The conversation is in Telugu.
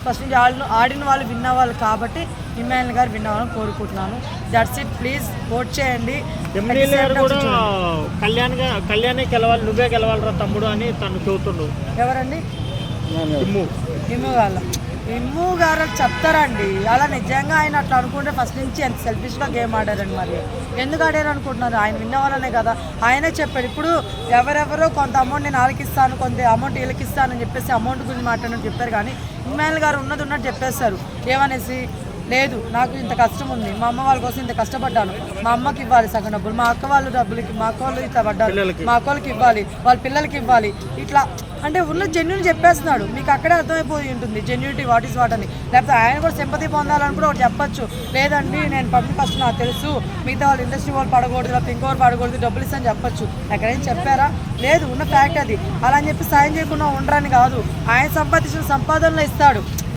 ఫస్ట్ నుంచి ఆడిన వాళ్ళు విన్న వాళ్ళు కాబట్టి ఇమ్మాన్యుల్ గారు విన్ అవ్వాలని కోరుకుంటున్నాను. That's it. ప్లీజ్ ఓట్ చేయండి. కళ్యాణే గెలవాలి, నువ్వే గెలవాలరా తమ్ముడు అని తను చెబుతుండు. ఎవరండి? ఇమ్ము గారు చెప్తారండి. అలా నిజంగా ఆయన అట్లా అనుకుంటే ఫస్ట్ నుంచి ఎంత సెల్ఫిష్గా గేమ్ ఆడారండి. మరి ఎందుకు ఆడారు అనుకుంటున్నారు? ఆయన విన్న వాళ్ళనే కదా, ఆయనే చెప్పాడు. ఇప్పుడు ఎవరెవరో కొంత అమౌంట్ నేను వాళ్ళకి ఇస్తాను, కొంత అమౌంట్ వీళ్ళకి ఇస్తానని చెప్పేసి అమౌంట్ గురించి మాట్లాడని చెప్పారు. కానీ ఇమ్మాన్యుల్ గారు ఉన్నట్టు చెప్పేస్తారు. ఏమనేసి లేదు, నాకు ఇంత కష్టం ఉంది, మా అమ్మ వాళ్ళ కోసం ఇంత కష్టపడ్డాను, మా అమ్మకి ఇవ్వాలి సగం డబ్బులు, మా అక్క వాళ్ళు డబ్బులకి, మా అక్క వాళ్ళు ఇట్లా పడ్డారు, మా అక్క వాళ్ళకి ఇవ్వాలి, వాళ్ళ పిల్లలకి ఇవ్వాలి, ఇట్లా అంటే ఉన్న జెన్యున్ చెప్పేస్తున్నాడు. మీకు అక్కడే అర్థమైపోయి ఉంటుంది జెన్యూనిటీ వాట్ ఈస్ వాట్ అని. లేకపోతే ఆయన కూడా సింపతి పొందాలని కూడా ఒకటి చెప్పచ్చు. లేదండి నేను పబ్లిక్ ఫస్ట్ నాకు తెలుసు, మిగతా వాళ్ళు ఇండస్ట్రీ వాళ్ళు పడకూడదు, లేకపోతే ఇంకోరు పడకూడదు, డబ్బులు ఇస్తాను చెప్పచ్చు. ఎక్కడైనా చెప్పారా? లేదు, ఉన్న ఫ్యాక్ట్ అది. అలా అని చెప్పి సాయం చేయకుండా ఉండరని కాదు, ఆయన సంపాదించిన సంపాదనలో ఇస్తాడు.